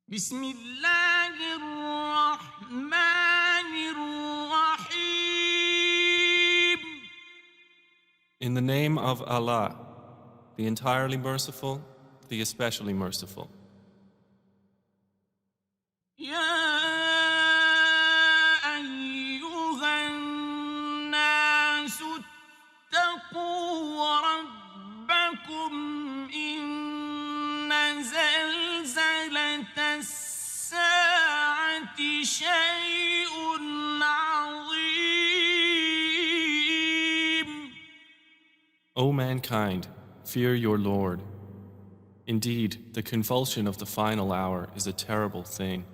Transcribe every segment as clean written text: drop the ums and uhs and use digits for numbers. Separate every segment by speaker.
Speaker 1: بسم الله الرحمن الرحيم.
Speaker 2: In the name of Allah, the entirely merciful, the especially merciful.
Speaker 1: يا أيها الناس اتقوا ربكم إن زلزلة الساعة شيء عظيم.
Speaker 2: O mankind, fear your Lord. Indeed, the convulsion of the final hour is a terrible thing.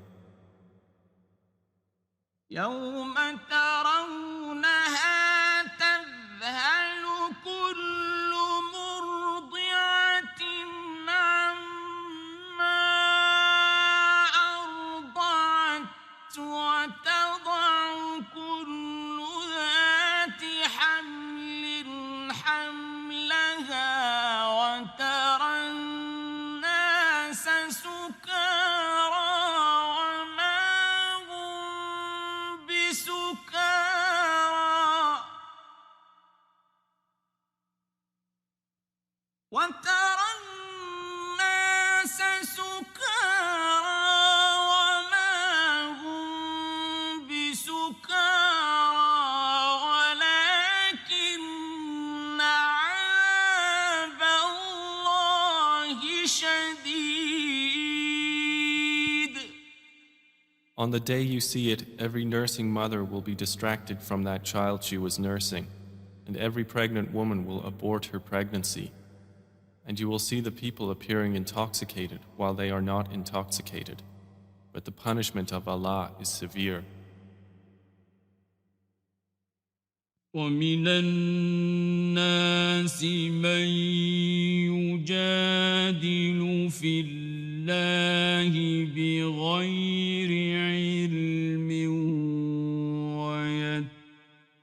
Speaker 1: يوم ترونها تذهل كل مرضعة عما أرضعت وتضع كل ذات حمل حملها وترى الناس سكارى وترى الناس سكارى وما هم بسكارى ولكن عذاب الله شديد.
Speaker 2: On the day you see it, every nursing mother will be distracted from that child she was nursing, and every pregnant woman will abort her pregnancy. And you will see the people appearing intoxicated while they are not intoxicated. But the punishment of Allah is severe.
Speaker 1: ومن الناس من يجادل في الله بغير علم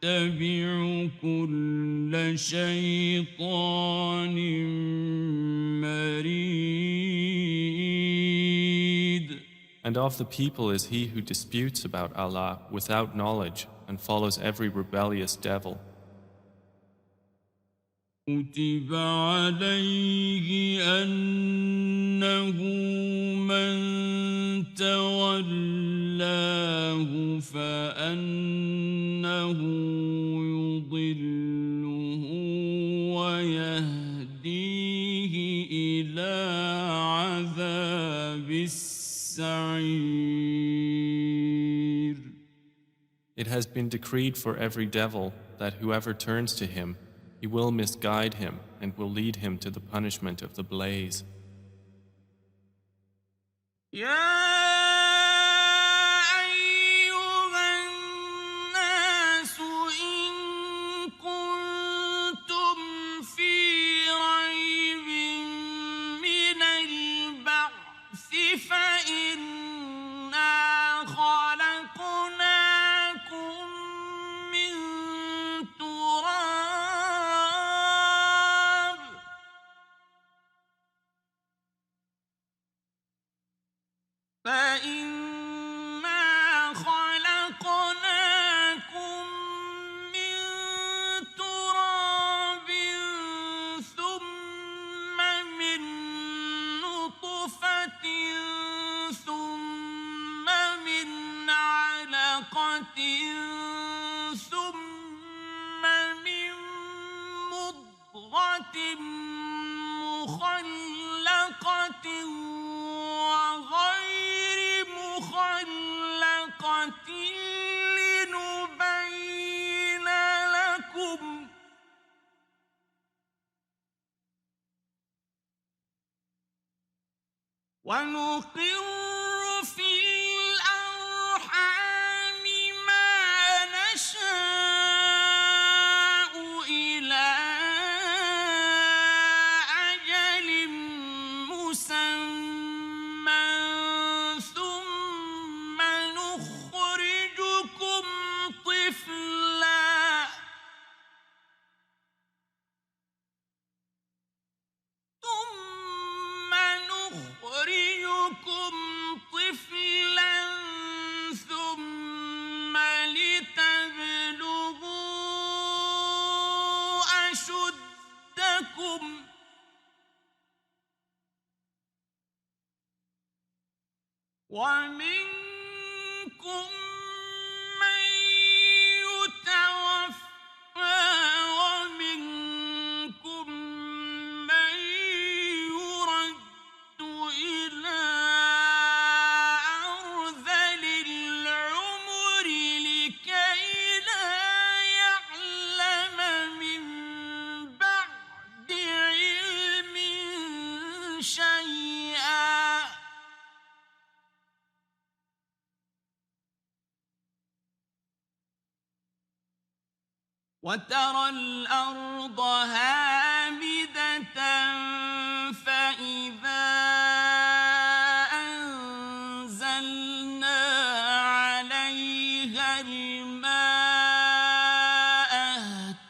Speaker 1: ويتبع كل شيطان مريد.
Speaker 2: And of the people is he who disputes about Allah without knowledge and follows every rebellious devil.
Speaker 1: كتب عليه أنه من تولاه فأنه يضله ويهديه إلى عذاب السعير.
Speaker 2: It has been decreed for every devil that whoever turns to him, he will misguide him and will lead him to the punishment of the blaze.
Speaker 1: فإنا خلقناكم من تراب ثم من نطفة ثم من علقة ثم من مضغة مخلقة وغير مخلقة لنبين لكم ونقر في الأرحام ما نشاء إلى أجل مسمى ثم نخرجكم طفلا ثم نخرجكم ومنكم من يتوفى ومنكم من يرد إلى أرذل العمر لكي لا يعلم من بعد علم شيئا وترى الأرض هامدة فإذا أنزلنا عليها الماء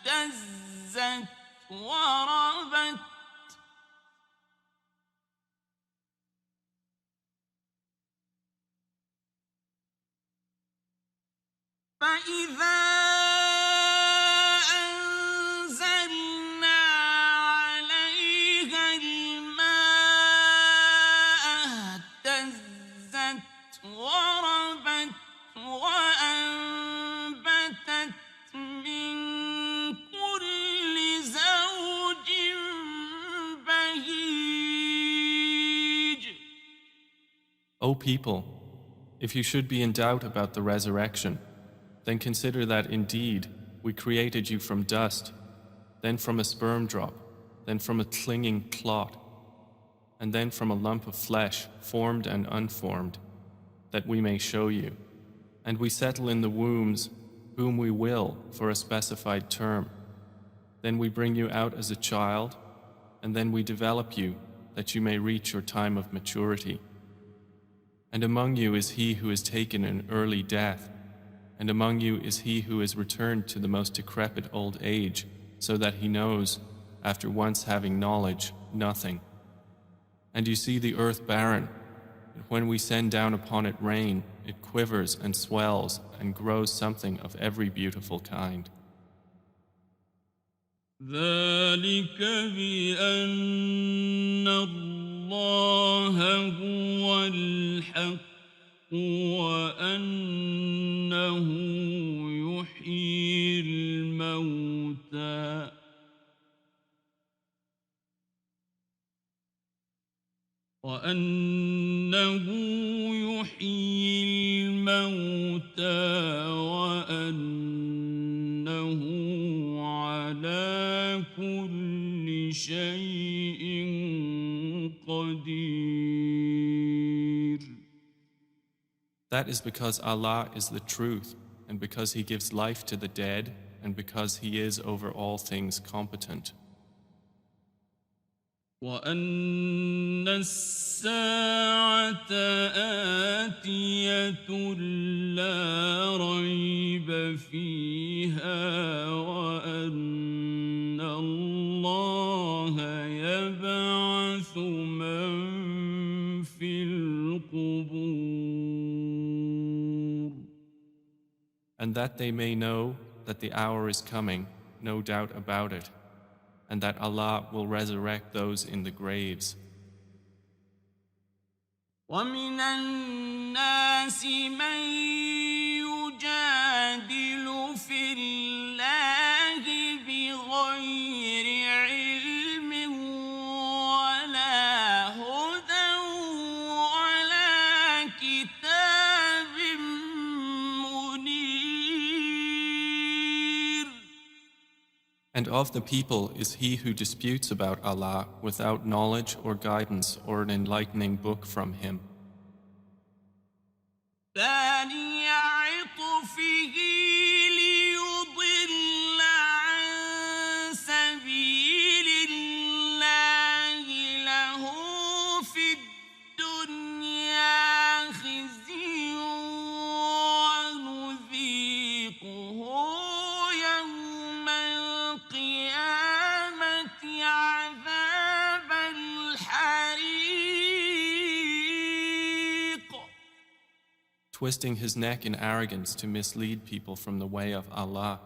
Speaker 1: اهتزت وربت فإذا أنزلنا عليها الماء اهتزت وربت وأنبتت من كل زوج بهيج.
Speaker 2: O people, if you should be in doubt about the resurrection, then consider that indeed we created you from dust, then from a sperm drop, then from a clinging clot, and then from a lump of flesh, formed and unformed, that we may show you. And we settle in the wombs whom we will for a specified term. Then we bring you out as a child, and then we develop you that you may reach your time of maturity. And among you is he who is taken an early death, and among you is he who is returned to the most decrepit old age, so that he knows, after once having knowledge, nothing. And you see the earth barren, and when we send down upon it rain, it quivers and swells and grows something of every beautiful kind.
Speaker 1: ذلك بأن الله هو الحق وأنه يحيي الموتى وأنه على كل شيء قدير.
Speaker 2: That is because Allah is the truth, and because He gives life to the dead, and because He is over all things competent.
Speaker 1: وأن الساعة آتية لا ريب فيها وأن الله يبعث من في القبور.
Speaker 2: And that they may know that the hour is coming, no doubt about it, and that Allah will resurrect those in the graves.
Speaker 1: ومن الناس من يجادل في الله بغير علم ولا هدى ولا كتاب منير.
Speaker 2: And of the people is he who disputes about Allah without knowledge or guidance or an enlightening book from Him.
Speaker 1: ثاني عطفه ليضل عن سبيل الله له في الدنيا خزي ونذيقه يوم القيامة عذاب الحريق.
Speaker 2: Twisting his neck in arrogance to mislead people from the way of Allah.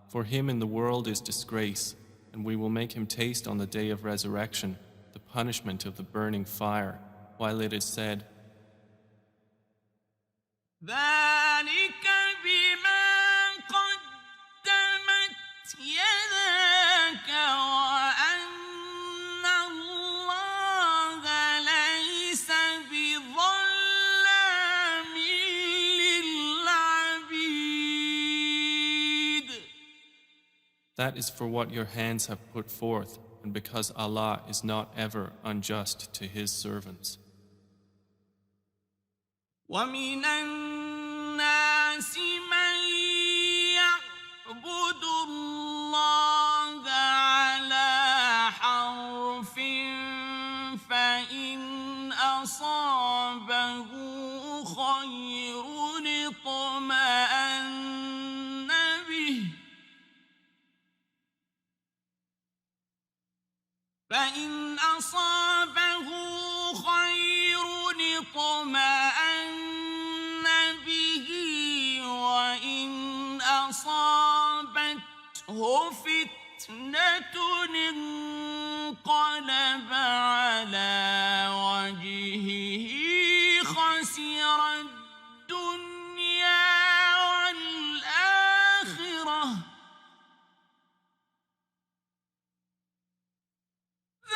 Speaker 2: For him in the world is disgrace, and we will make him taste on the day of resurrection the punishment of the burning fire, while it is said,
Speaker 1: ذلك بما قدمت يداك وأن الله ليس بظلام للعبيد.
Speaker 2: That is for what your hands have put forth, and because Allah is not ever unjust to His servants.
Speaker 1: ومن الناس من يعبد الله على حرف فإن أصابه خير اطمأن به فإن أصابه خير اطمأن به وإن أصابته فتنة انقلب على وجهه خسر الدنيا والآخرة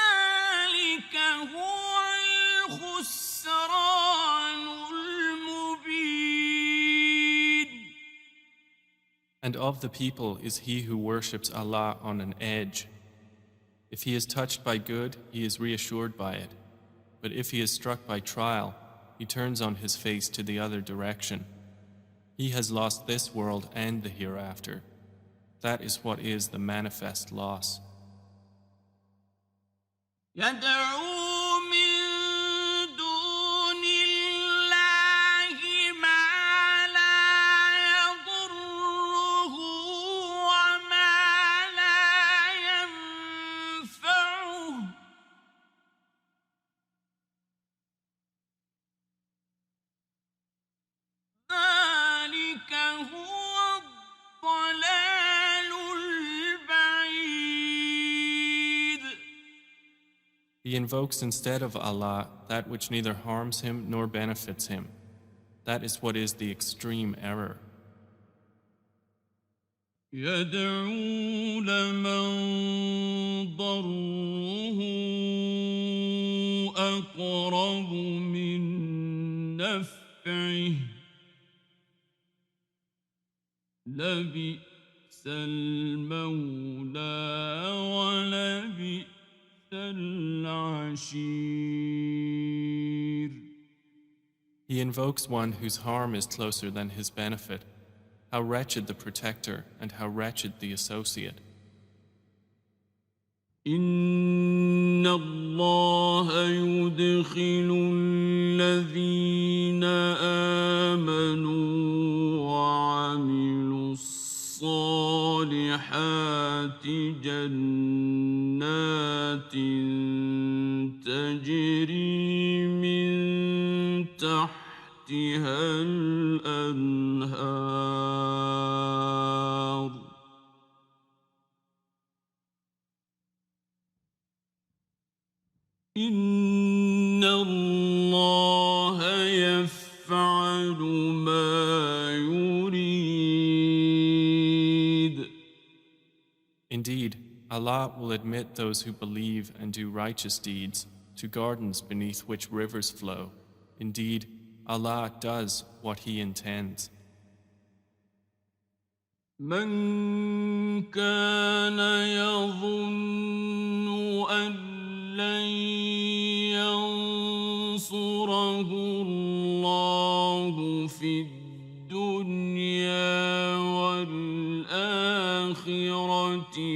Speaker 1: ذلك هو الخسران المبين.
Speaker 2: And of the people is he who worships Allah on an edge. If he is touched by good, he is reassured by it. But if he is struck by trial, he turns on his face to the other direction. He has lost this world and the hereafter. That is what is the manifest loss.
Speaker 1: يدعو من دون الله ما لا يضره وما لا ينفعه ذلك هو الضلال البعيد.
Speaker 2: He invokes instead of Allah that which neither harms him nor benefits him. That is what is the extreme error.
Speaker 1: يدعو لمن ضره أقرب من نفعه لبئس المولى ولبئس العشير.
Speaker 2: He invokes one whose harm is closer than his benefit. How wretched the protector and how wretched the associate.
Speaker 1: إن الله يدخل الذين آمنوا وعملوا الصالحات جنات تجري من تحتها الأنهار إن الله يفعل ما يريد.
Speaker 2: Indeed, Allah will admit those who believe and do righteous deeds to gardens beneath which rivers flow. Indeed, Allah does what He intends.
Speaker 1: من كان يظن أن لن ينصره الله في الدنيا والآخرة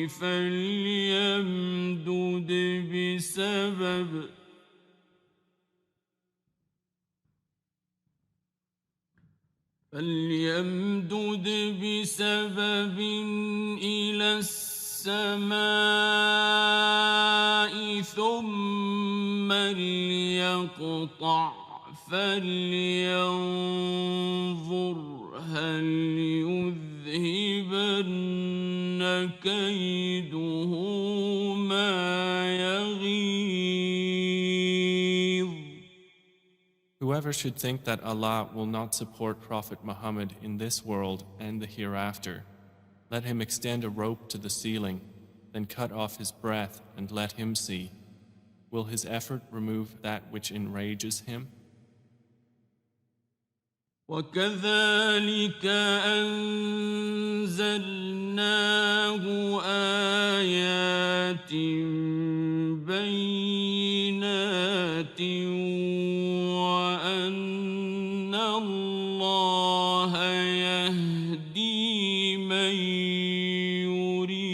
Speaker 1: فليمدد بسبب إلى السماء ثم ليقطع فلينظر هل يذهبن كيده ما يغيظ.
Speaker 2: whoever should think that Allah will not support Prophet Muhammad in this world and the hereafter, let him extend a rope to the ceiling, then cut off his breath and let him see. Will his effort remove that which enrages him?
Speaker 1: وكذلك أنزلناه آيات بينات وأن الله يهدي من يريد.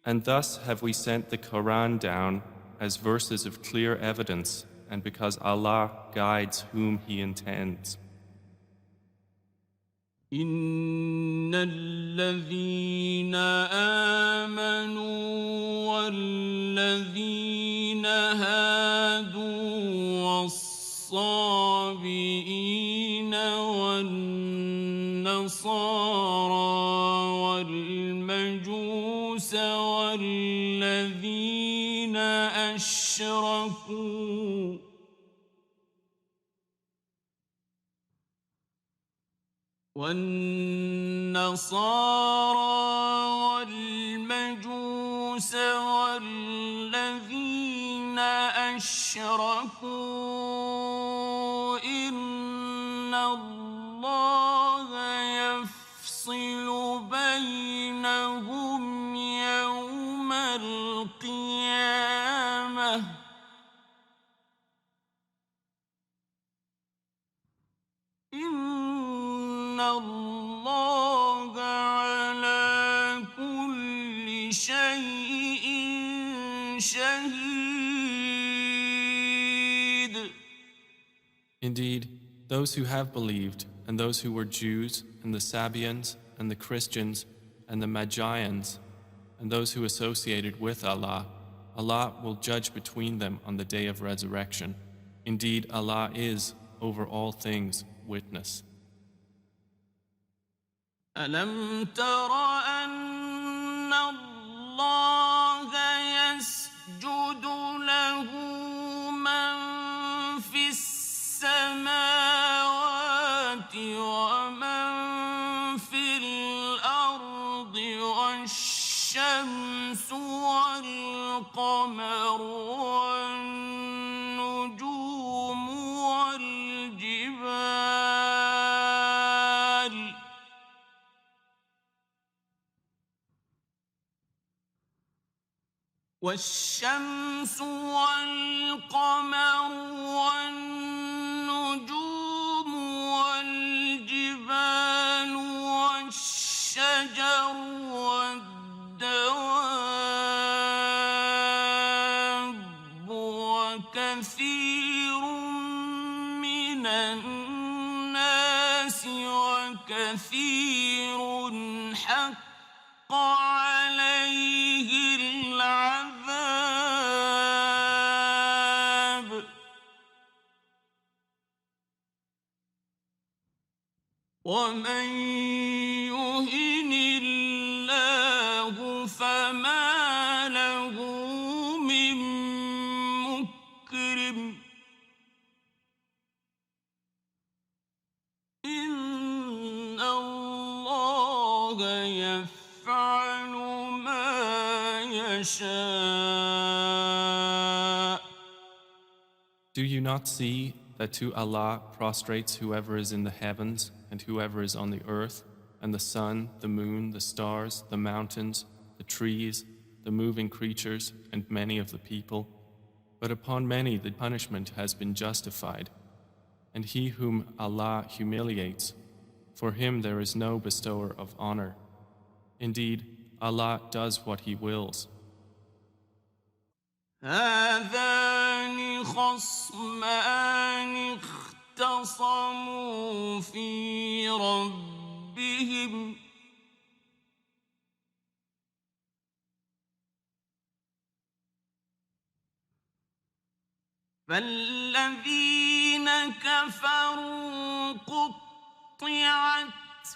Speaker 2: And thus have we sent the Quran down as verses of clear evidence, and because Allah guides whom He intends.
Speaker 1: إن الذين آمنوا والذين هادوا والصابئين والنصارى والمجوس والذين أشركوا والنصارى والمجوس والذين أشركوا إن الله يفصل بينهم يوم القيامة إن الله على كل شيء شهيد.
Speaker 2: Indeed, those who have believed, and those who were Jews, and the Sabians, and the Christians, and the Magians, and those who associated with Allah, Allah will judge between them on the day of resurrection. Indeed, Allah is, over all things, witness.
Speaker 1: ألم تر أن الله يسجد له من في السماوات ومن في الأرض والشمس والقمر والنجوم والشمس والقمر والنجوم والجبال والشجر والدواب وكثير من الناس وكثير حق عليه العذاب ومن يهن الله فما له من مكرم إن الله يفعل ما يشاء.
Speaker 2: Do you not see that to Allah prostrates whoever is in the heavens and whoever is on the earth, and the sun, the moon, the stars, the mountains, the trees, the moving creatures, and many of the people? But upon many the punishment has been justified. And he whom Allah humiliates, for him there is no bestower of honor. Indeed, Allah does what He wills.
Speaker 1: هذان خصمان اختصموا في ربهم فالذين كفروا قطعت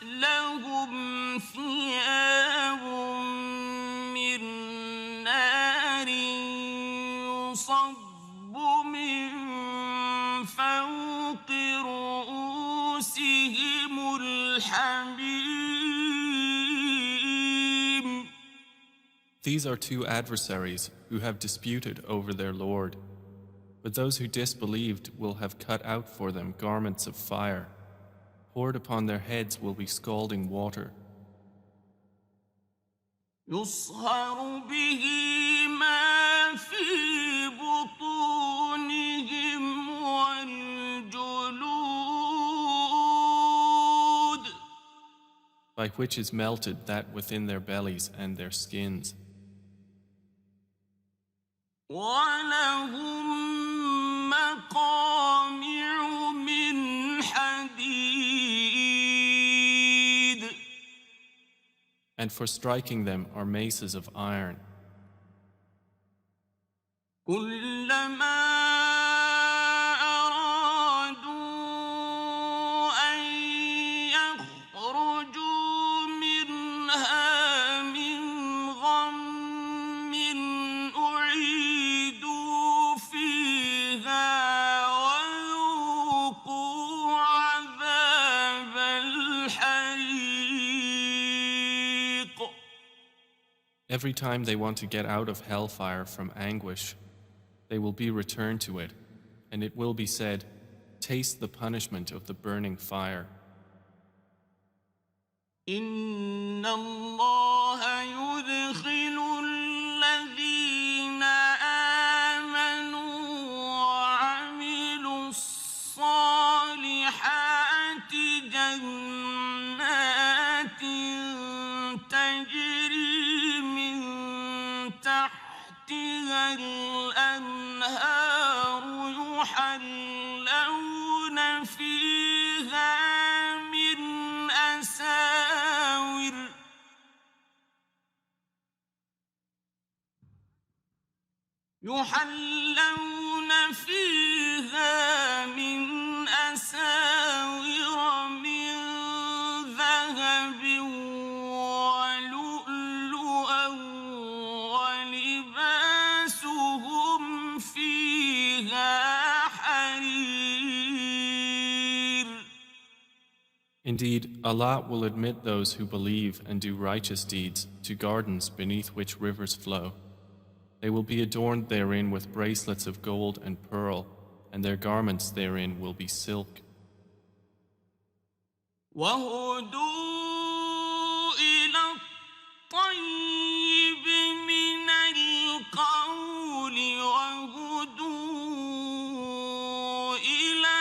Speaker 1: لهم ثياب من نار يصب من الحميم.
Speaker 2: These are two adversaries who have disputed over their Lord. But those who disbelieved will have cut out for them garments of fire. Poured upon their heads will be scalding water.
Speaker 1: يصهر به ما في بطونهم والجلود.
Speaker 2: By which is melted that within their bellies and their skins.
Speaker 1: ولهم مقامع من حديد.
Speaker 2: And for striking them are maces of iron.
Speaker 1: كلما أرادوا أن يخرجوا منها من غم أعيدوا فيها وذوقوا عذاب الحريق.
Speaker 2: Every time they want to get out of hellfire from anguish, they will be returned to it, and it will be said, taste the punishment of the burning fire.
Speaker 1: إن الله يدخل الذين آمنوا وعملوا الصالحات جنات تجري من تحتها الأنهار يحلون فيها من أساور من ذهب ولؤلؤا ولباسهم فيها حرير.
Speaker 2: Indeed, Allah will admit those who believe and do righteous deeds to gardens beneath which rivers flow. They will be adorned therein with bracelets of gold and pearl, and their garments therein will be silk.
Speaker 1: وهدوا إلى الطيب من القول وهدوا إلى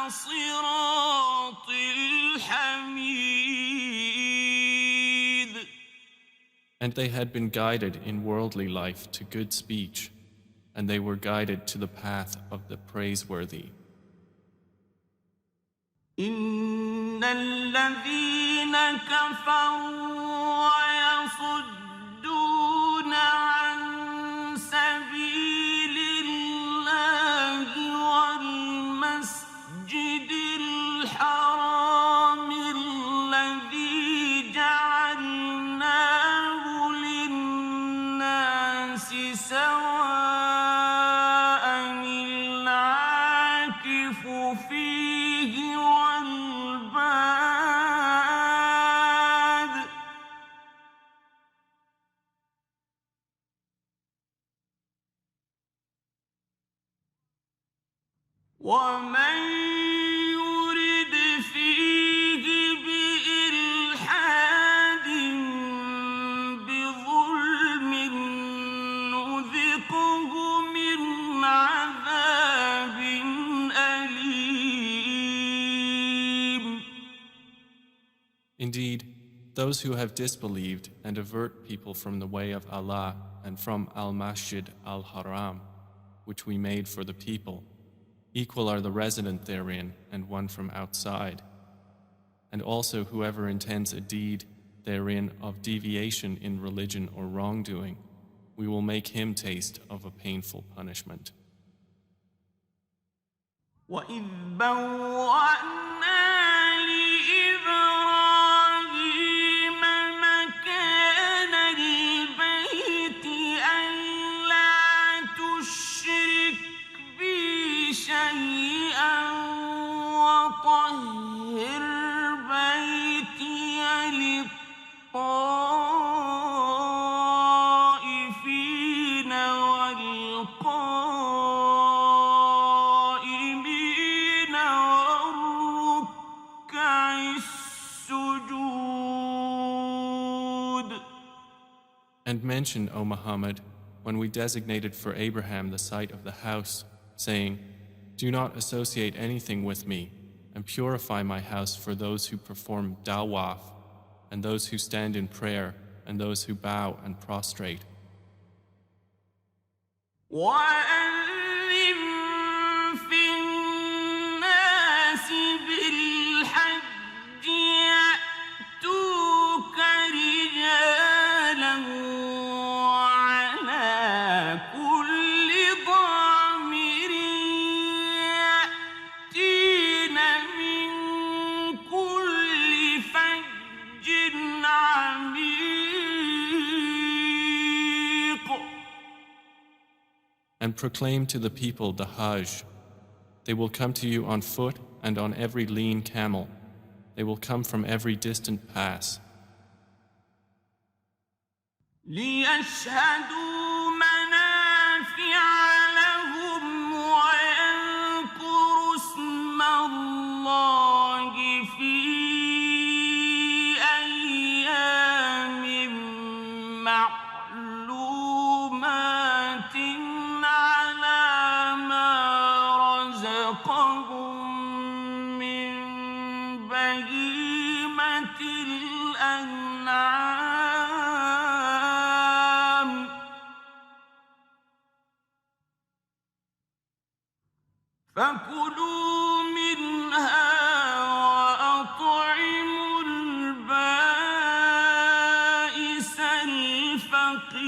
Speaker 1: صراط الحميد.
Speaker 2: And they had been guided in worldly life to good speech, and they were guided to the path of the praiseworthy.
Speaker 1: إن الذين كفروا ويصدون عن سبيل الله والمسجد الحرام الذي جعلناه للناس سواء العاكف فيه والباد. ومن يرد فيه بإلحاد بظلم نذقه من عذاب أليم.
Speaker 2: Indeed, those who have disbelieved and avert people from the way of Allah and from Al-Masjid Al-Haram, which we made for the people, equal are the resident therein and one from outside. And also whoever intends a deed therein of deviation in religion or wrongdoing, we will make him taste of a painful punishment.
Speaker 1: وإذ بوأنا لإبراهيم مكان البيت ألا تشرك بي شيئا وطهر بيتي
Speaker 2: And mention, O Muhammad, when we designated for Abraham the site of the house, saying, do not associate anything with me, and purify my house for those who perform dawaf, and those who stand in prayer, and those who bow and prostrate.
Speaker 1: وأذن في الناس بالحج يأتوك رجالا وعلى كل ضامر يأتين من كل فج عميق.
Speaker 2: And proclaim to the people the Hajj. They will come to you on foot and on every lean camel. They will come from every distant pass.
Speaker 1: ليشهدوا منافع لهم ويذكروا اسم الله في أيام معلومات على ما رزقهم من بهيمة الأنعام فكلوا منها وأطعموا البائس الفقير.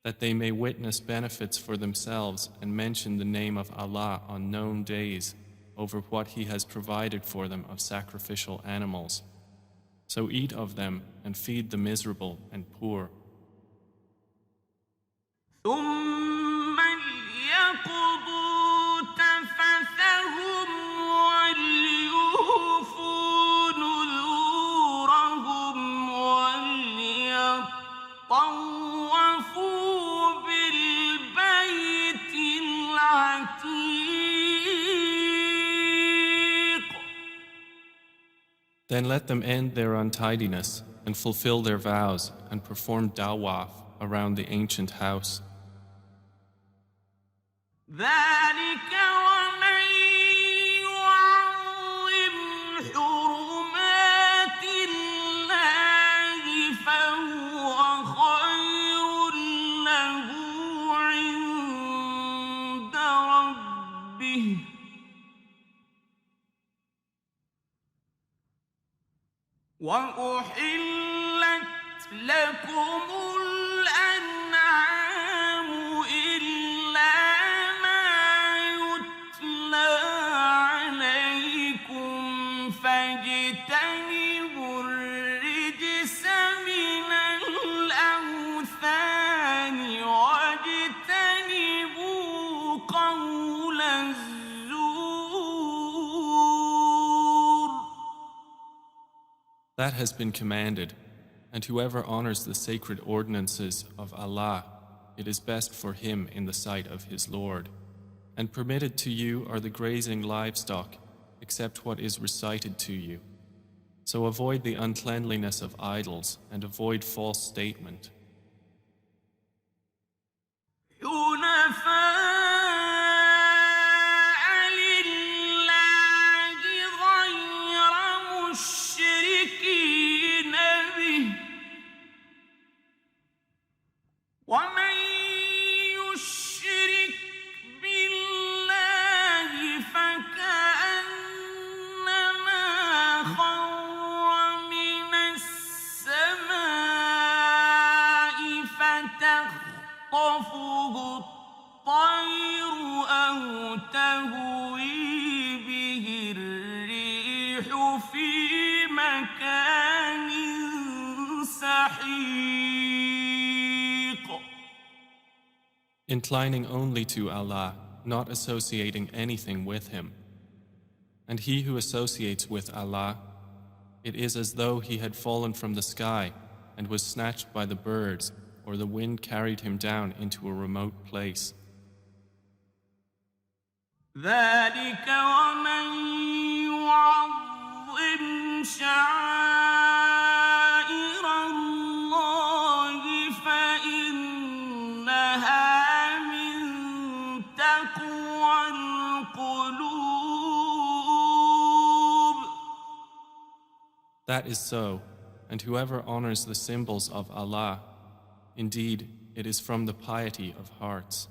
Speaker 2: That they may witness benefits for themselves and mention the name of Allah on known days over what He has provided for them of sacrificial animals. So eat of them and feed the miserable and poor.
Speaker 1: ثم ليقضوا تفثهم وليوفوا نذورهم وليطوفوا بالبيت العتيق.
Speaker 2: Then let them end their untidiness and fulfill their vows and perform dawaf around the ancient house.
Speaker 1: ذلك ومن يعظم حرمات الله فهو خير له عند ربه وأحلت لكم الأنعام إلا ما يتلى عليكم فاجتنبوا الرجس من الأوثان واجتنبوا قول الزور.
Speaker 2: That has been commanded, and whoever honors the sacred ordinances of Allah, it is best for him in the sight of his Lord. And permitted to you are the grazing livestock, except what is recited to you. So avoid the uncleanliness of idols and avoid false statement.
Speaker 1: ومن يشرك بالله فكأنما خر من السماء فتخطفه الطير أو تهوي به الريح في مكان سحيق.
Speaker 2: Inclining only to Allah, not associating anything with Him. And he who associates with Allah, it is as though he had fallen from the sky and was snatched by the birds, or the wind carried him down into a remote place.
Speaker 1: ذلك ومن يعظم شعائر
Speaker 2: That is so, and whoever honors the symbols of Allah, indeed, it is from the piety of hearts.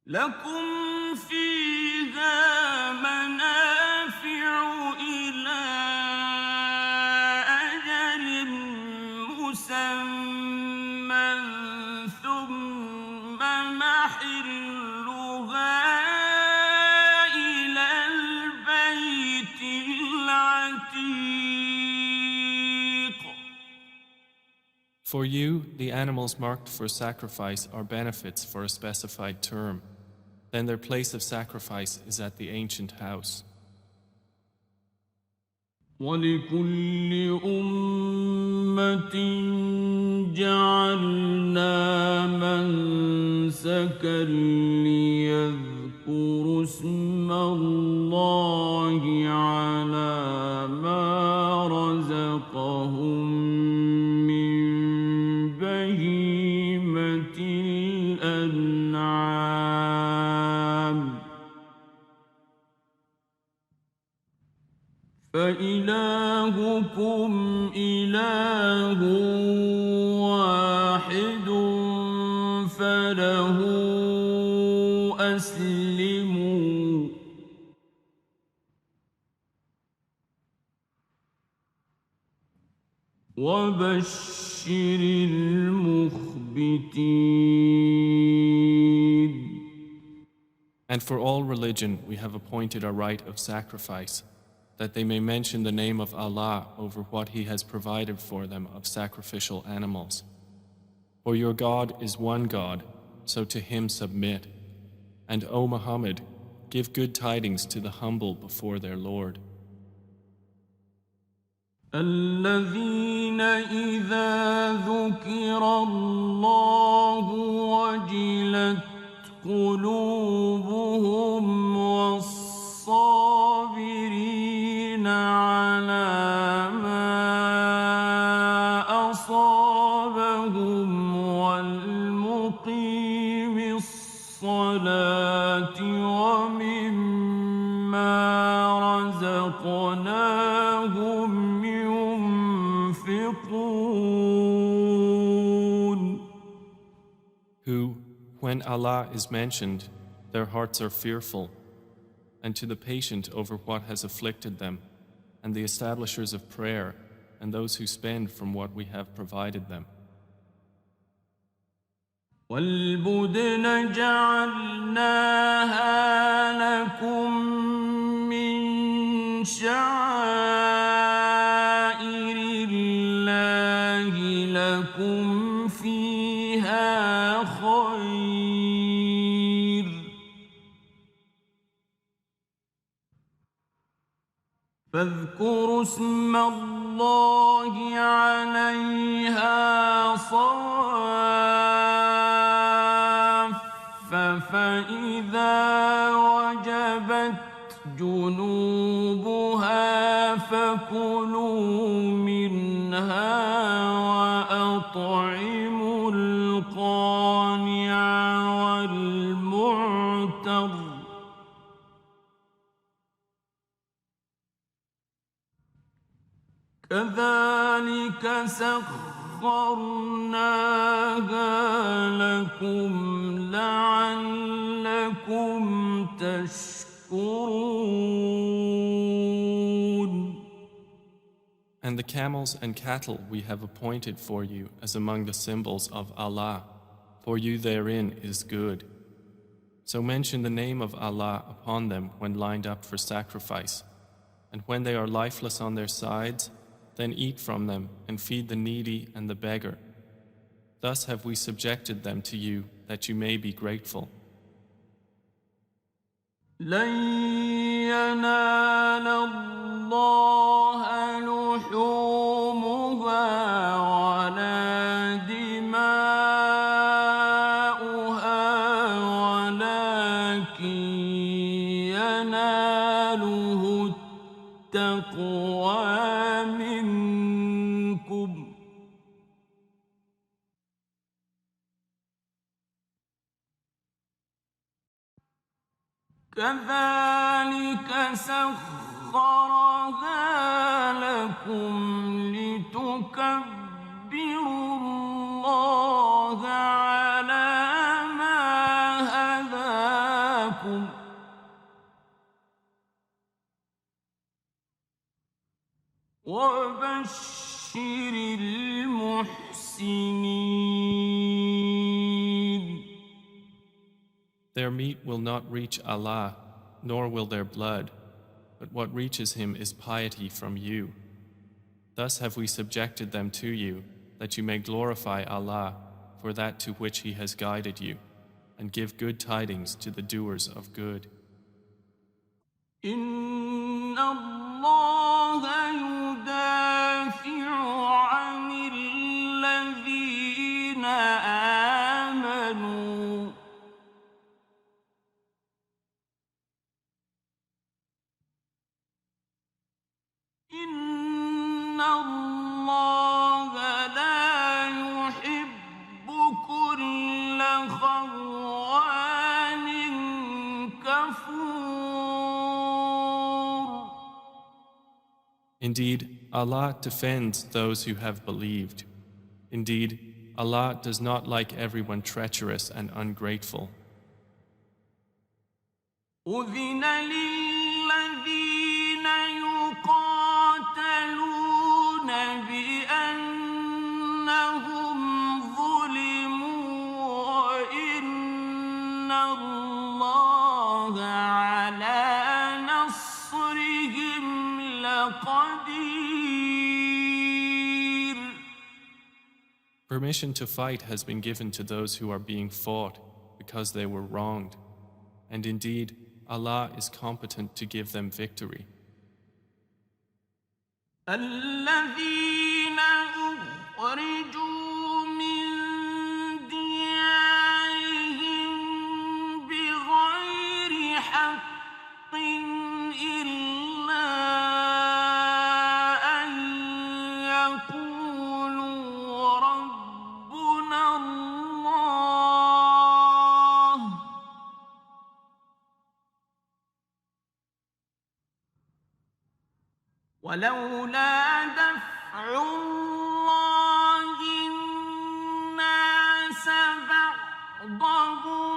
Speaker 1: لكم فيها منافع إلى أجل مسمى ثم محلها إلى البيت العتيق.
Speaker 2: For you, the animals marked for sacrifice are benefits for a specified term. Then their place of sacrifice is at the ancient house.
Speaker 1: ولكل أمة جعلنا منسكا ليذكروا اسم الله على ما رزقهم من بهيمة الأنعام فإلهكم إله واحد فله أسلموا وبشر المخبتين.
Speaker 2: And for all religion we have appointed a rite of sacrifice, that they may mention the name of Allah over what He has provided for them of sacrificial animals. For your God is one God, so to Him submit. And O Muhammad, give good tidings to the humble before their Lord.
Speaker 1: الذين إذا ذكر الله وجلت قلوبهم والصابرين على ما أصابهم والمقيم الصلاة ومما رزقناهم ينفقون.
Speaker 2: Who, when Allah is mentioned, their hearts are fearful, and to the patient over what has afflicted them, and the establishers of prayer, and those who spend from what we have provided them.
Speaker 1: وَالْبُدْنَ جَعَلْنَاهَا لَكُم مِّن شَعَائِرِ اللَّهِ لَكُمْ فِيهَا خَيْرٌ فاذكروا اسم الله عليها صواف فإذا وجبت جنوبها فكلوا منها وأطعموا القانع والمعتر كذلك سخرناها لكم لعلكم تشكرون.
Speaker 2: And the camels and cattle we have appointed for you as among the symbols of Allah, for you therein is good. So mention the name of Allah upon them when lined up for sacrifice, and when they are lifeless on their sides, then eat from them and feed the needy and the beggar. Thus have we subjected them to you that you may be grateful.
Speaker 1: لن ينال الله لحومها ولا دماؤها ولكن يناله التقوى منكم كذلك سخرناها لكم لتكبروا الله على ما هداكم وبشر المحسنين.
Speaker 2: Their meat will not reach Allah, nor will their blood, but what reaches Him is piety from you. Thus have we subjected them to you, that you may glorify Allah for that to which He has guided you, and give good tidings to the doers of good.
Speaker 1: إن الله يدافع عن الذين آمنوا إن الله لا يحب كل خوان كفور.
Speaker 2: Indeed, Allah defends those who have believed. Indeed, Allah does not like everyone treacherous and ungrateful.
Speaker 1: أذن للذين يقاتلون بأنهم ظلموا وإن الله على نصرهم لقدير.
Speaker 2: Permission to fight has been given to those who are being fought because they were wronged. And indeed, Allah is competent to give them victory.
Speaker 1: الذين أخرجوا من ديارهم بغير حق إلا أن يقولوا ربنا الله ولولا دفع الله الناس بعضهم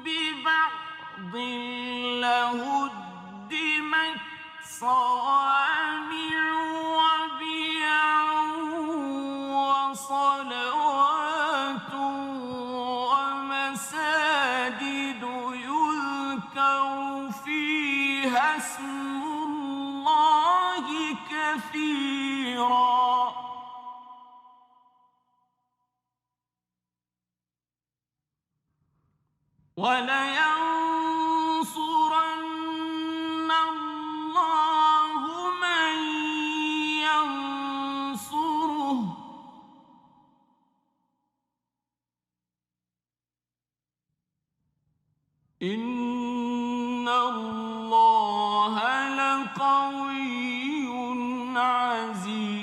Speaker 1: ببعض لهدمت صوامع وبيع وصلوات ومساجد يذكر فيها اسم الله كثيرا ولينصرن الله من ينصره إن الله لقوي عزيز.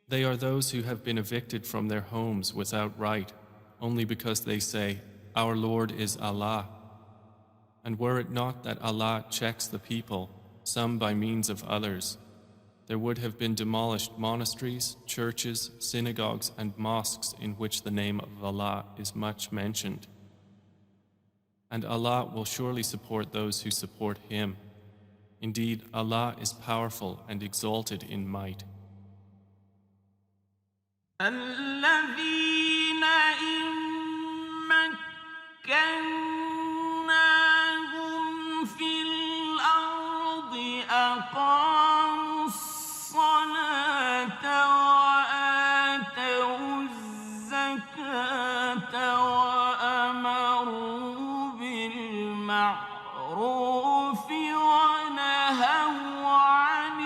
Speaker 2: They are those who have been evicted from their homes without right, only because they say, Our Lord is Allah. And were it not that Allah checks the people, some by means of others, there would have been demolished monasteries, churches, synagogues, and mosques in which the name of Allah is much mentioned. And Allah will surely support those who support Him. Indeed, Allah is powerful and exalted in might.
Speaker 1: الذين إن مكناهم في الأرض أقاموا الصلاة وآتوا الزكاة وأمروا بالمعروف ونهوا عن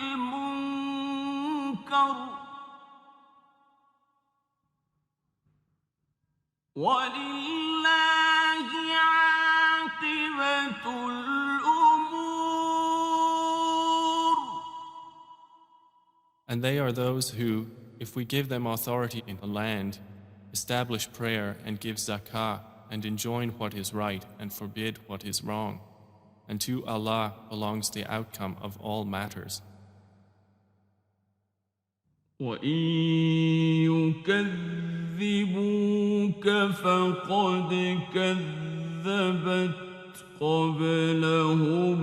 Speaker 1: المنكر ولله عاقبة الأمور.
Speaker 2: And they are those who, if we give them authority in the land, establish prayer and give zakah and enjoin what is right and forbid what is wrong. And to Allah belongs the outcome of all matters.
Speaker 1: وَإِن يُكَذِّبُوكَ فَقَدْ كَذَّبَتْ قَبْلَهُمْ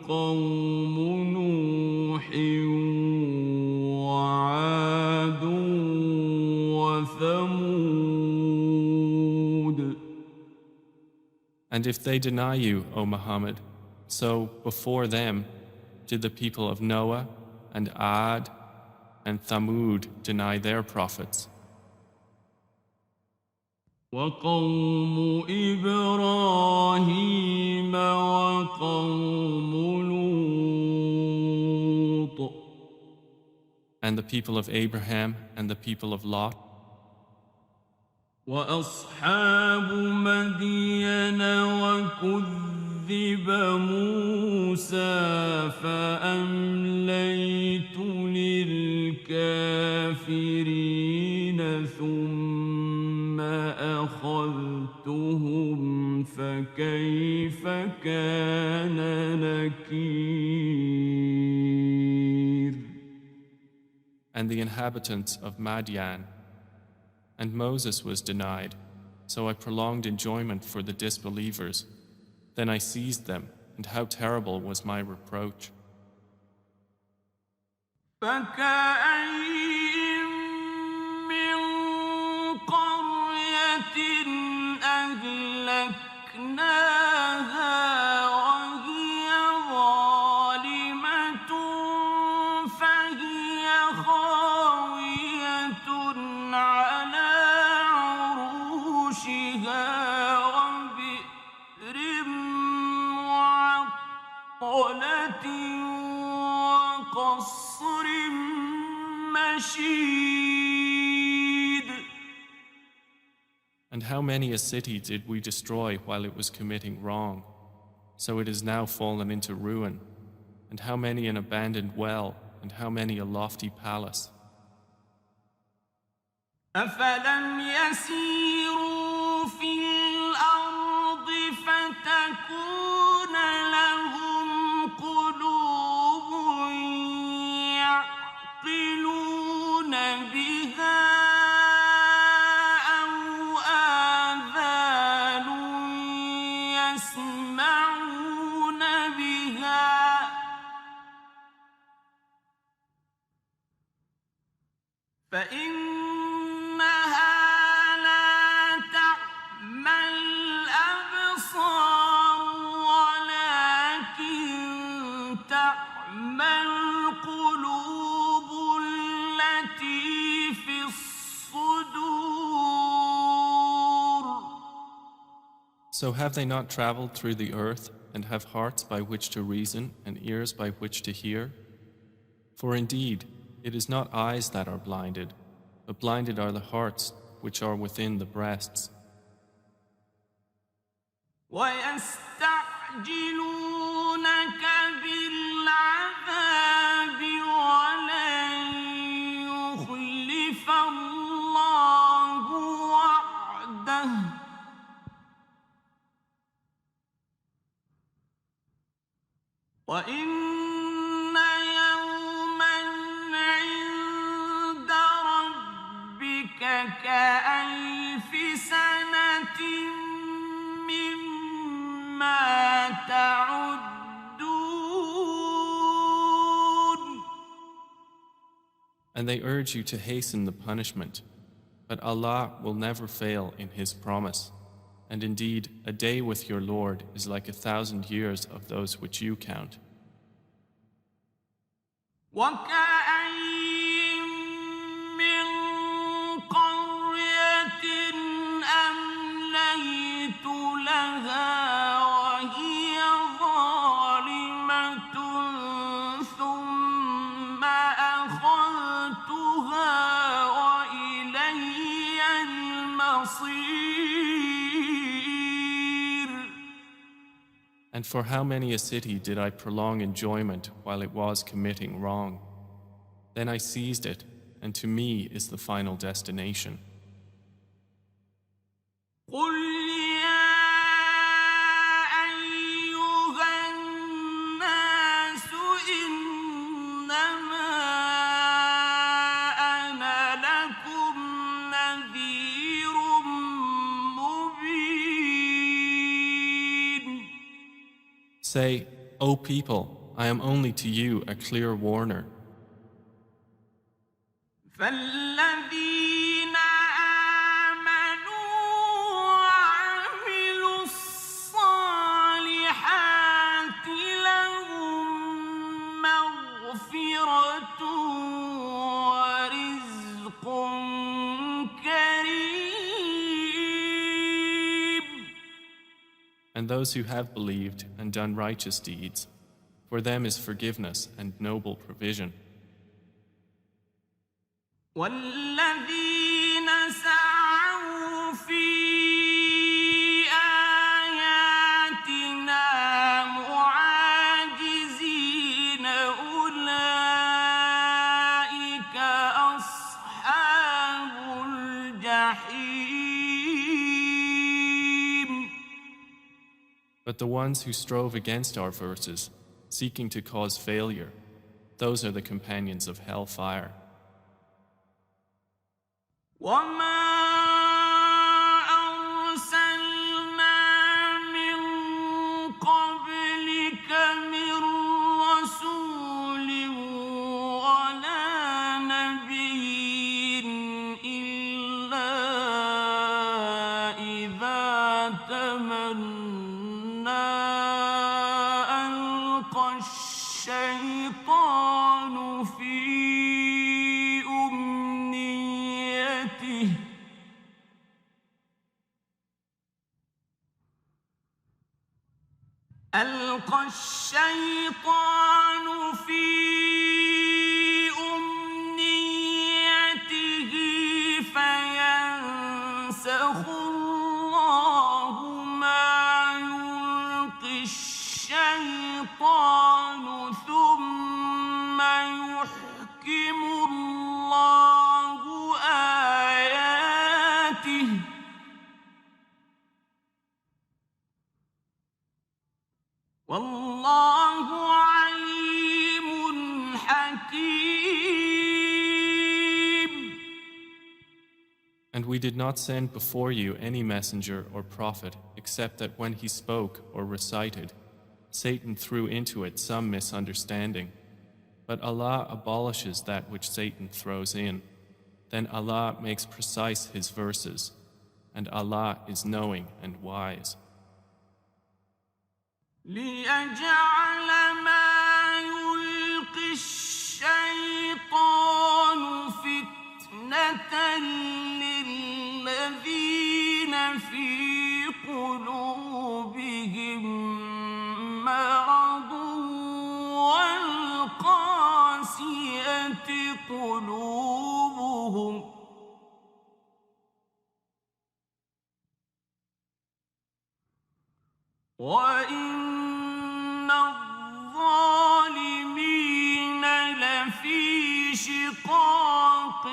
Speaker 1: قَوْمُ نُوحٍ وَعَادٌ وَثَمُودُ.
Speaker 2: And if they deny you, O Muhammad, so before them did the people of Noah and Ad and Thamud deny their prophets.
Speaker 1: وَقَوْمُ إِبْرَاهِيمَ وَقَوْمُ لُوطٍ.
Speaker 2: And the people of Abraham and the people of Lot.
Speaker 1: وَأَصْحَابُ مَدْيَنَ وَكُذِّبَ مُوسَى فَأَمْلَيْتُ لِلْكَافِرِينَ ثُمَّ أَخَذْتُهُمْ فَكَيْفَ كَانَ نَكِيرِ.
Speaker 2: And the inhabitants of Madian. And Moses was denied, so I prolonged enjoyment for the disbelievers. Then I seized them, and how terrible was my reproach.
Speaker 1: فَكَأَيِّن مِّن قَرْيَةٍ أَهْلَكْنَاهَا وَهِيَ ظَالِمَةٌ فَهِيَ خَاوِيَةٌ عَلَى عُرُوشِهَا وَبِئْرٍ مُّعَطَّلَةٍ وَقَصْرٍ مَّشِيدٍ.
Speaker 2: And how many a city did we destroy while it was committing wrong? So it is now fallen into ruin. And how many an abandoned well, and how many a lofty palace.
Speaker 1: أَفَلَمْ يَسِيرُوا فِي الْأَرْضِ فَتَكُونَ لَهُمْ قُلُوبٌ يَعْقِلُونَ بِهَا أَوْ آذَانٌ يَسْمَعُونَ بِهَا فَإِنَّهَا لَا تَعْمَى الْأَبْصَارُ وَلَكِن تَعْمَى الْقُلُوبُ الَّتِي فِي الصُّدُورِ.
Speaker 2: So have they not traveled through the earth, and have hearts by which to reason, and ears by which to hear? For indeed, it is not eyes that are blinded, but blinded are the hearts which are within the breasts.
Speaker 1: وَيَسْتَعْجِلُونَكَ بِالْعَذَابِ وَلَن يُخْلِفَ اللَّهُ وَعْدَهُ وَإِنَّ يَوْمًا عِندَ رَبِّكَ كَأَلْفِ سَنَةٍ مِّمَّا تَعُدُّونَ.
Speaker 2: And they urge you to hasten the punishment, but Allah will never fail in His promise. And indeed, a day with your Lord is like 1,000 years of those which you count.
Speaker 1: وَكَأَيِّن مِّن قَرْيَةٍ أَمْلَيْتُ لَهَا وَهِيَ ظَالِمَةٌ ثُمَّ أَخَذْتُهَا وَإِلَيَّ الْمَصِيرُ.
Speaker 2: And for how many a city did I prolong enjoyment while it was committing wrong? Then I seized it, and to me is the final destination.
Speaker 1: قُلْ يَا
Speaker 2: Say, O people, I am only to you a clear warner.
Speaker 1: فالذين آمنوا وعملوا الصالحات لهم مغفرة ورزق كريم.
Speaker 2: And those who have believed and done righteous deeds, for them is forgiveness and noble provision.
Speaker 1: والذين سعوا في آياتنا معاجزين أولئك أصحاب الجحيم.
Speaker 2: But the ones who strove against our verses, seeking to cause failure, those are the companions of hellfire.
Speaker 1: وما أرسلنا من قبلك من رسول ولا نبي إلا إذا تمنى ألقى الشيطان في ألقى الشيطان في أمنيته فينسخ الله ما يلقي الشيطان ثم يحكم الله آياته والله عليم حكيم.
Speaker 2: And we did not send before you any messenger or prophet except that when he spoke or recited, Satan threw into it some misunderstanding. But Allah abolishes that which Satan throws in. Then Allah makes precise his verses, and Allah is knowing and wise.
Speaker 1: ليجعل ما يلقي الشيطان فتنة للذين في قلوبهم مرض والقاسية قلوبهم وإن الظالمين لفي شقاق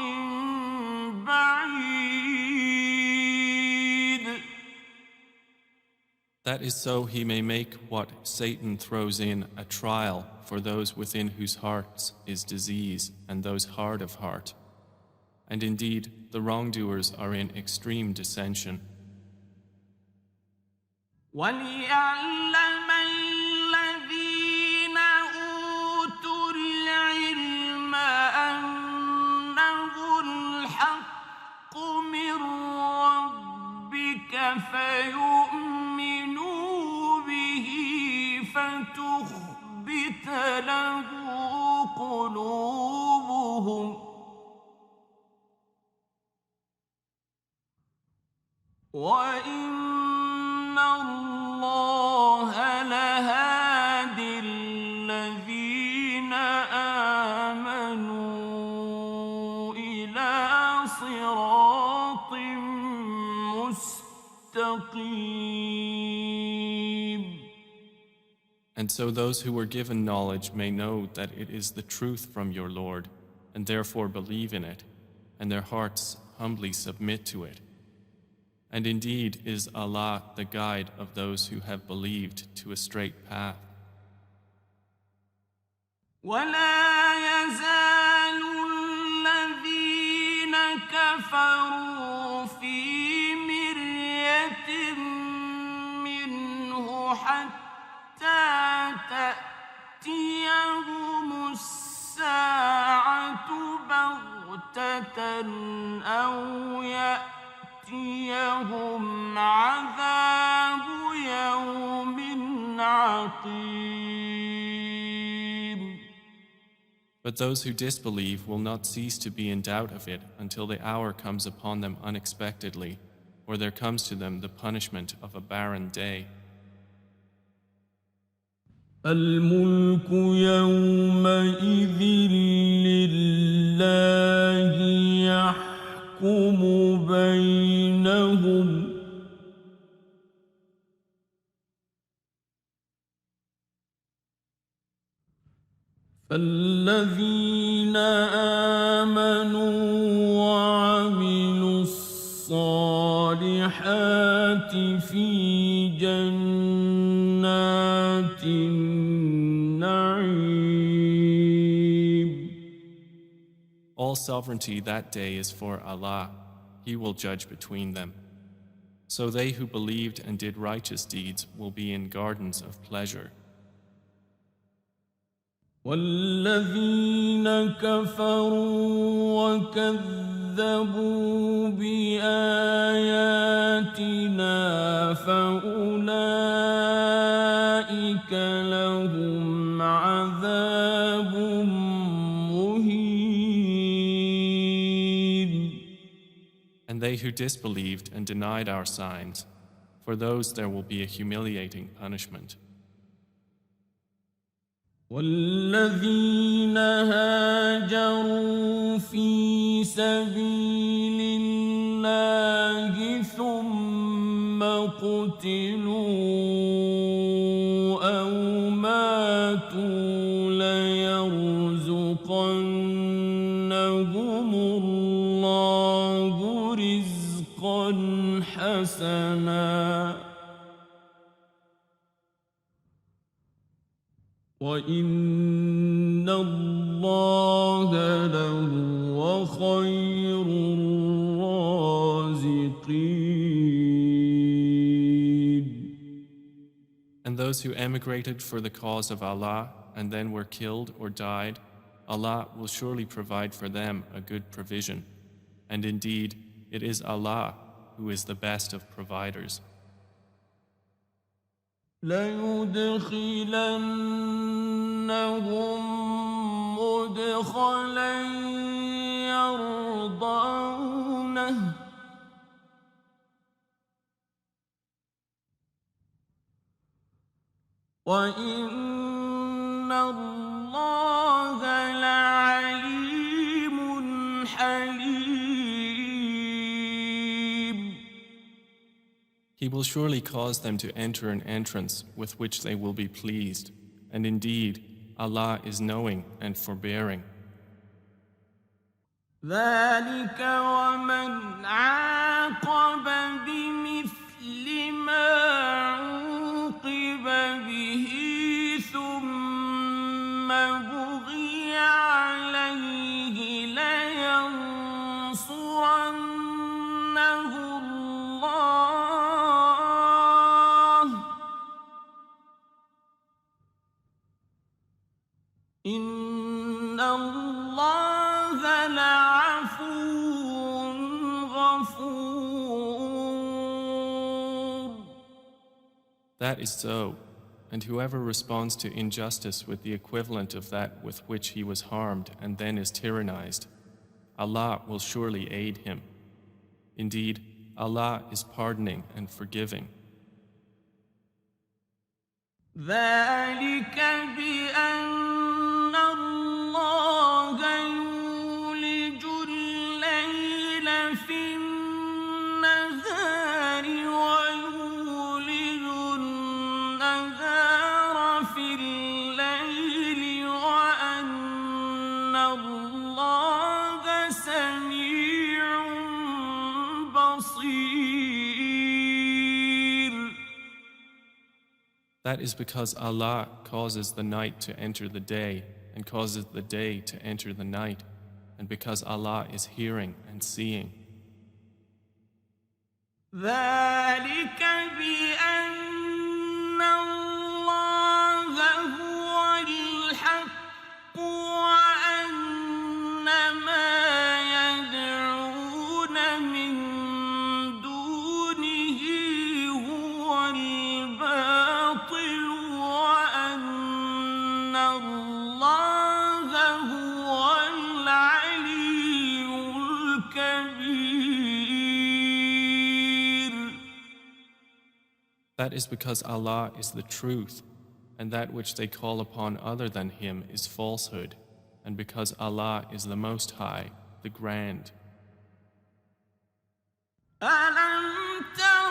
Speaker 1: بعيد.
Speaker 2: That is so he may make what Satan throws in a trial for those within whose hearts is disease and those hard of heart. And indeed, the wrongdoers are in extreme dissension.
Speaker 1: وليعلم الذين أوتوا العلم أنه الحق من ربك فيؤمنوا به فتخبت له قلوبهم وإن الله لهادي الذين آمنوا إلى صراط مستقيم.
Speaker 2: And so those who were given knowledge may know that it is the truth from your Lord, and therefore believe in it, and their hearts humbly submit to it. And indeed is Allah the guide of those who have believed to a straight path.
Speaker 1: ولا يزال الذين كفروا في مرية منه حتى تأتيهم الساعة بغتة أو يأتيهم عذاب يوم عقيم.
Speaker 2: But those who disbelieve will not cease to be in doubt of it until the hour comes upon them unexpectedly, or there comes to them the punishment of a barren day.
Speaker 1: الملك يومئذ لله يحكم بينهم فالذين آمنوا وعملوا الصالحات في جنات النعيم.
Speaker 2: All sovereignty that day is for Allah. He will judge between them. So they who believed and did righteous deeds will be in gardens of pleasure.
Speaker 1: والذين كفروا وكذبوا بآياتنا فأولئك لهم عذاب مهين.
Speaker 2: And they who disbelieved and denied our signs, for those there will be a humiliating punishment.
Speaker 1: والذين هاجروا في سبيل الله ثم قتلوا أو ماتوا ليرزقنهم الله رزقا حسنا وَإِنَّ اللَّهَ لَهُوَ خَيْرُ الرَّازِقِينَ.
Speaker 2: And those who emigrated for the cause of Allah and then were killed or died, Allah will surely provide for them a good provision. And indeed, it is Allah who is the best of providers.
Speaker 1: لَيُدْخِلَنَّهُمْ مُدْخَلًا يَرْضَوْنَهُ وَإِنَّ اللَّهَ لَعَلِيمٌ حَلِيمٌ.
Speaker 2: He will surely cause them to enter an entrance with which they will be pleased, and indeed, Allah is knowing and forbearing.
Speaker 1: ذلك ومن عاقب بمثل ما عوقب به ثم بغي عليه لينصرنه الله إن الله لعفو غفور.
Speaker 2: That is so, and whoever responds to injustice with the equivalent of that with which he was harmed and then is tyrannized, Allah will surely aid him. Indeed, Allah is pardoning and forgiving.
Speaker 1: ذلك بأن الله يولج الليل في النهار ويولج النهار في الليل وأن الله سميع بصير.
Speaker 2: That is because Allah causes the night to enter the day and causes the day to enter the night, and because Allah is hearing and seeing.
Speaker 1: ذلك بأن الله
Speaker 2: That is because Allah is the truth, and that which they call upon other than Him is falsehood, and because Allah is the Most High, the Grand.
Speaker 1: ألم تر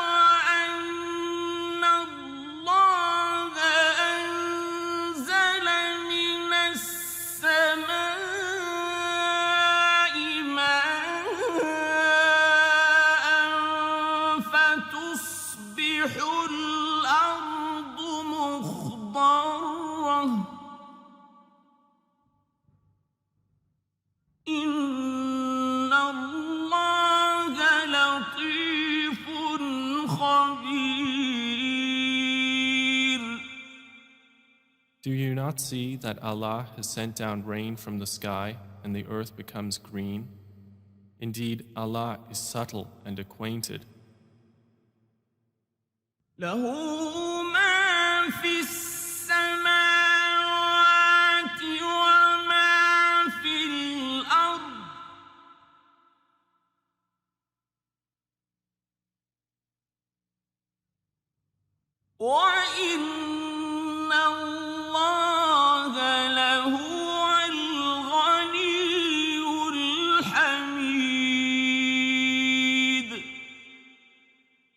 Speaker 1: أن الله أنزل من السماء ماء فتصبح الأرض مخضرة إن الله لطيف خبير.
Speaker 2: Do you not see that Allah has sent down rain from the sky and the earth becomes green? Indeed, Allah is subtle and acquainted.
Speaker 1: له ما في السماوات وما في الأرض وإن الله لهو الغني الحميد.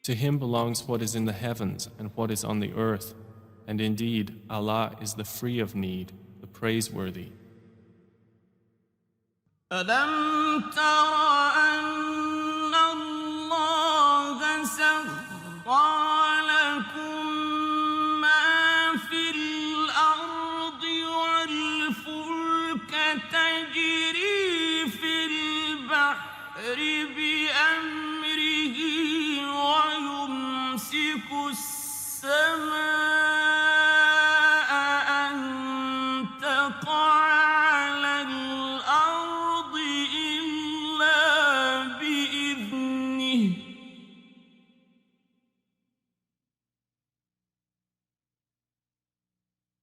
Speaker 2: To Him belongs what is in the heavens and what is on the earth, and indeed, Allah is the free of need, the praiseworthy.
Speaker 1: ألم تر أن الله سخر لكم ما في الأرض والفلك تجري في البحر بأمره ويمسك السماء أن تقع على الأرض إلا بإذنه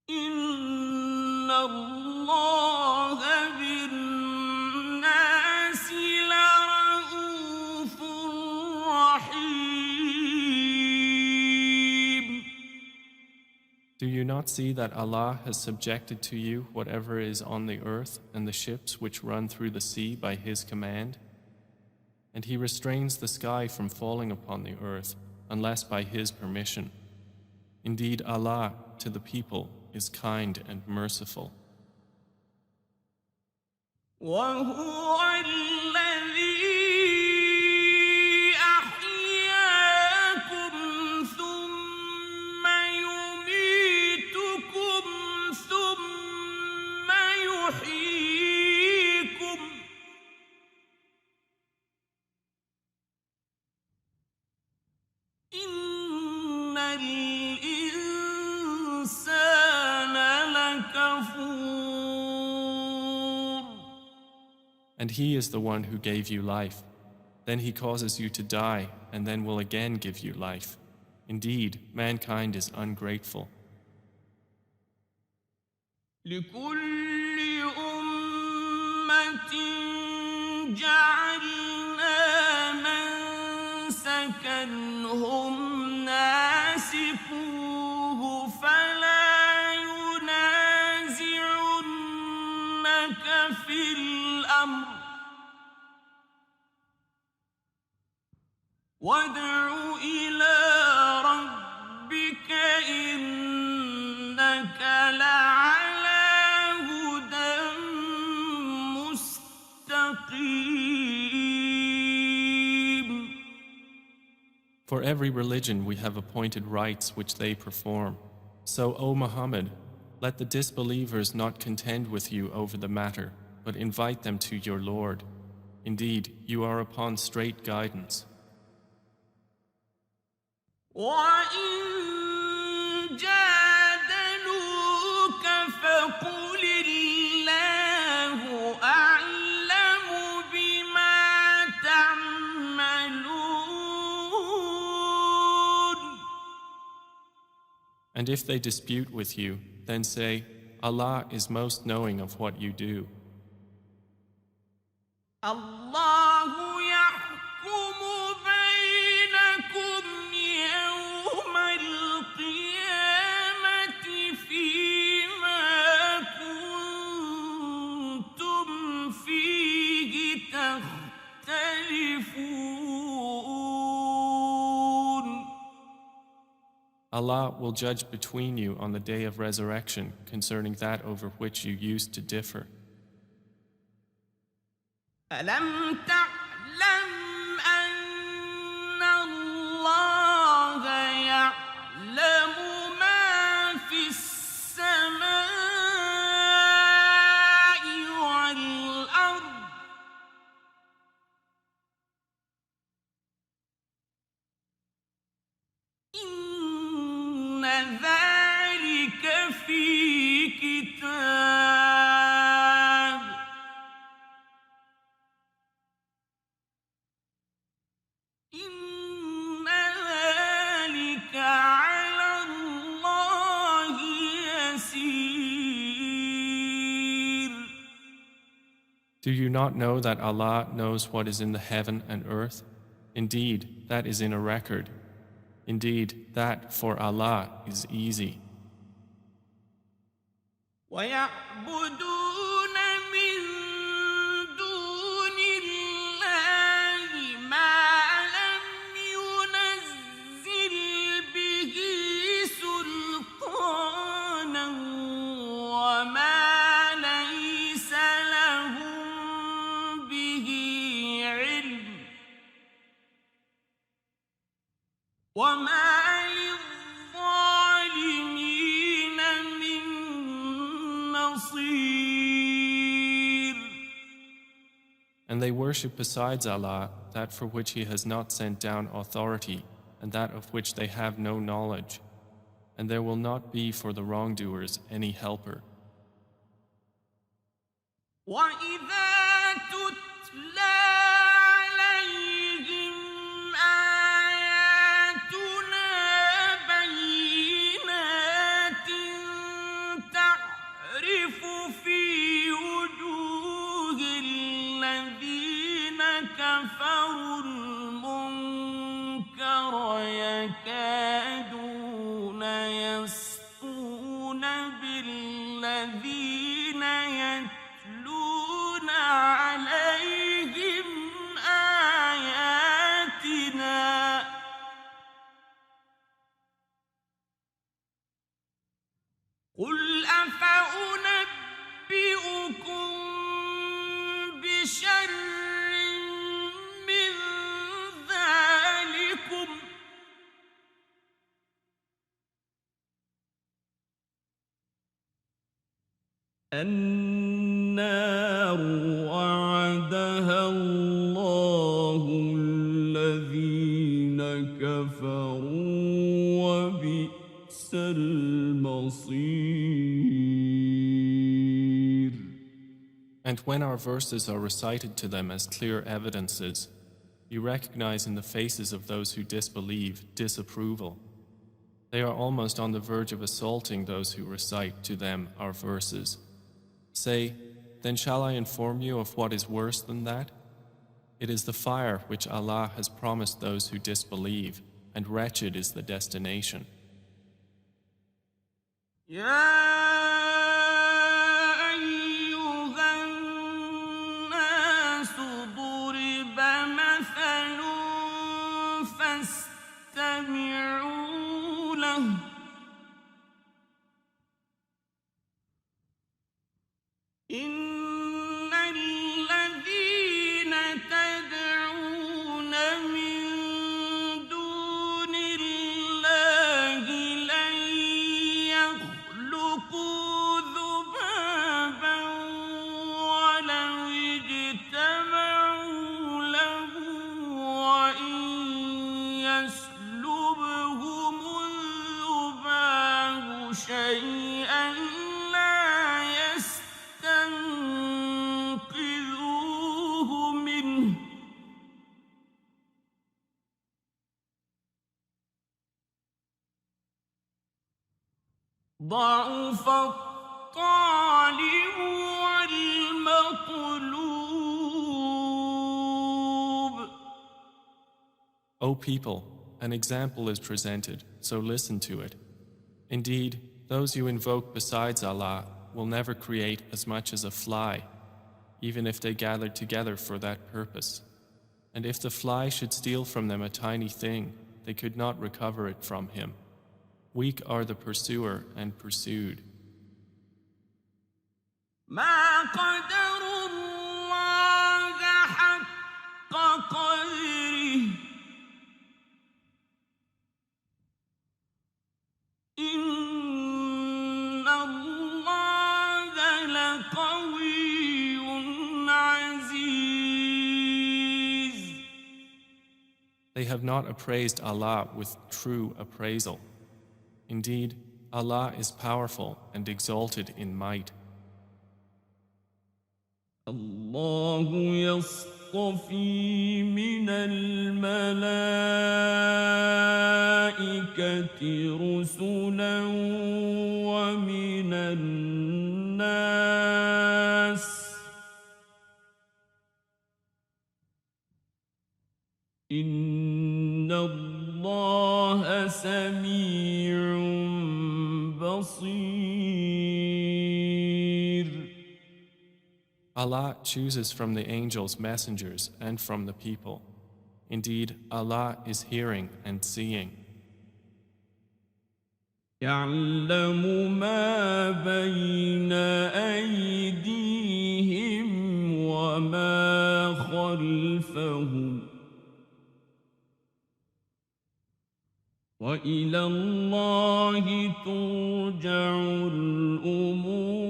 Speaker 1: إن الله بالناس لرءوف رحيم.
Speaker 2: Do you not see that Allah has subjected to you whatever is on the earth and the ships which run through the sea by His command? And He restrains the sky from falling upon the earth unless by His permission. Indeed, Allah to the people is kind and merciful.
Speaker 1: وهو الذي أحياكم ثم يميتكم ثم يحييكم إن الإنسان لكفور.
Speaker 2: And He is the one who gave you life. Then He causes you to die and then will again give you life. Indeed, mankind is ungrateful.
Speaker 1: لكل أمة جعلنا منسكا هم ناسكوه فلا ينازعنك في الأمر وادع إلى ربك إنك لعلى هدى مستقيم.
Speaker 2: For every religion we have appointed rites which they perform. So, O Muhammad, let the disbelievers not contend with you over the matter, but invite them to your Lord. Indeed, you are upon straight guidance.
Speaker 1: وإن جادلوك فقل الله أعلم بما تعملون.
Speaker 2: And if they dispute with you, then say, Allah is most knowing of what you do.
Speaker 1: الله يحكم بينكم يوم
Speaker 2: Allah will judge between you on the day of resurrection concerning that over which you used to differ.
Speaker 1: ألم تعلم أن الله يعلم ما في السماء والأرض إن ذلك في كتاب إن ذلك على الله يسير.
Speaker 2: Do you not know that Allah knows what is in the heaven and earth? Indeed, that is in a record. Indeed, that for Allah is easy.
Speaker 1: ويعبدون من دون الله ما لم ينزل به سلطانا وما ليس لهم به علم وما للظالمين من نصير.
Speaker 2: And they worship besides Allah that for which He has not sent down authority and that of which they have no knowledge. And there will not be for the wrongdoers any helper.
Speaker 1: وَإِذَا تُتْلَى عَلَيْهِمْ آيَاتُنَا بَيِّنَاتٍ تَعْرِفُ فِي وُجُوهِ الَّذِينَ كَفَرُوا الْمُنكَرَ يَكَادُونَ يَسْطُونَ بِالَّذِينَ يَتْلُونَ عليهم آياتنا قل أفأنبئكم بشر من ذلكم النار وعدها الله الذين كفروا وبئس المصير.
Speaker 2: And when our verses are recited to them as clear evidences, you recognize in the faces of those who disbelieve disapproval. They are almost on the verge of assaulting those who recite to them our verses. Say, then shall I inform you of what is worse than that? It is the fire which Allah has promised those who disbelieve, and wretched is the destination.
Speaker 1: يا أيها الناس ضرب مثل فاستمعوا له إن الذين تدعون من دون الله لن يخلقوا ذبابا ولو اجتمعوا له وإن يسلبهم الذباب شيئا لا يستنقذوه منه ضعف الطالب والمطلوب.
Speaker 2: O people, an example is presented, so listen to it. Indeed, those you invoke besides Allah will never create as much as a fly, even if they gathered together for that purpose. And if the fly should steal from them a tiny thing, they could not recover it from him. Weak are the pursuer and pursued.
Speaker 1: ما قدروا الله حق قدره إن الله لقوي عزيز.
Speaker 2: They have not appraised Allah with true appraisal. Indeed, Allah is powerful and exalted in might.
Speaker 1: الله يصطفي من الملائكة رسلا ومن الناس إن الله سميع بصير.
Speaker 2: Allah chooses from the angels messengers and from the people. Indeed, Allah is hearing and seeing.
Speaker 1: يعلم ما بين أيديهم وما خلفهم وإلى الله ترجع الأمور.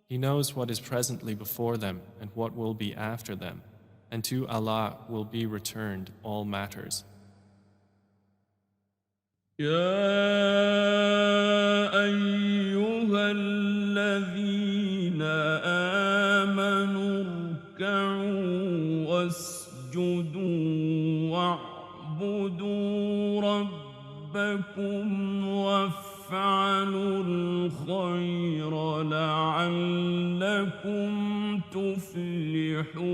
Speaker 2: He knows what is presently before them and what will be after them, and to Allah will be returned all matters.
Speaker 1: يا أيها الذين آمنوا اركعوا واسجدوا واعبدوا ربكم وافعلوا الخير لعلكم تفلحون.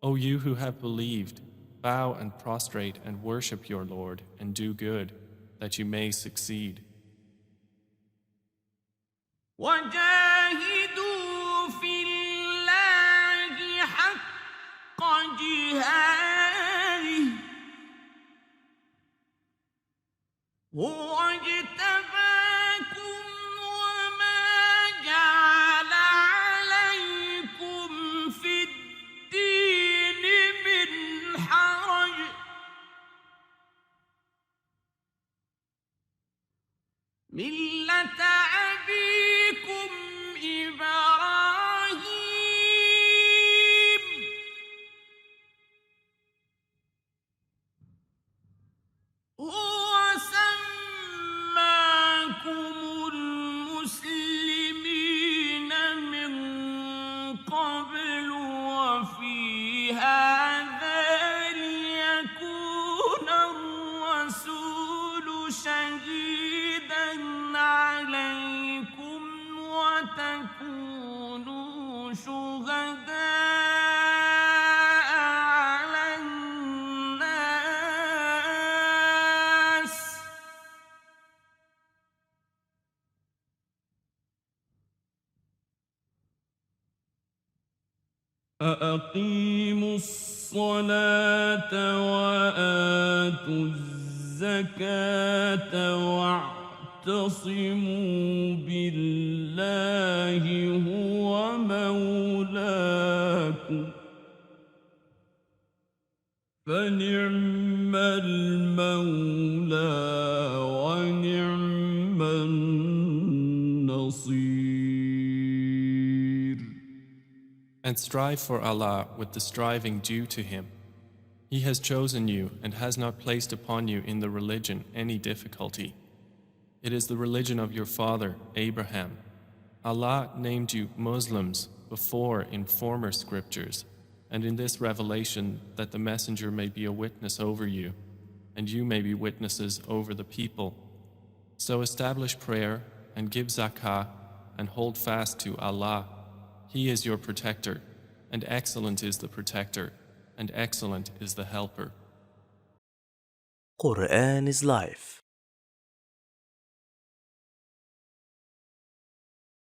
Speaker 2: O you who have believed, bow and prostrate and worship your Lord and do good, that you may succeed.
Speaker 1: وجاهدوا في الله حق جهاده هو اجتباكم وما جعل عليكم في الدين من حرج ملة أبيكم إبراهيم هو سماكم المسلمين من قبل وفي هذا ليكون الرسول شهيدا عليكم وتكونوا شهداء على الناس فأقيموا الصلاة وآتوا الزكاة واعتصموا بالله هو مولاكم فنعم المولى ونعم النصير.
Speaker 2: And strive for Allah with the striving due to Him. He has chosen you and has not placed upon you in the religion any difficulty. It is the religion of your father, Abraham. Allah named you Muslims before in former scriptures, and in this revelation that the messenger may be a witness over you, and you may be witnesses over the people. So establish prayer and give zakah and hold fast to Allah. He is your protector, and excellent is the protector, and excellent is the helper.
Speaker 3: Quran is life.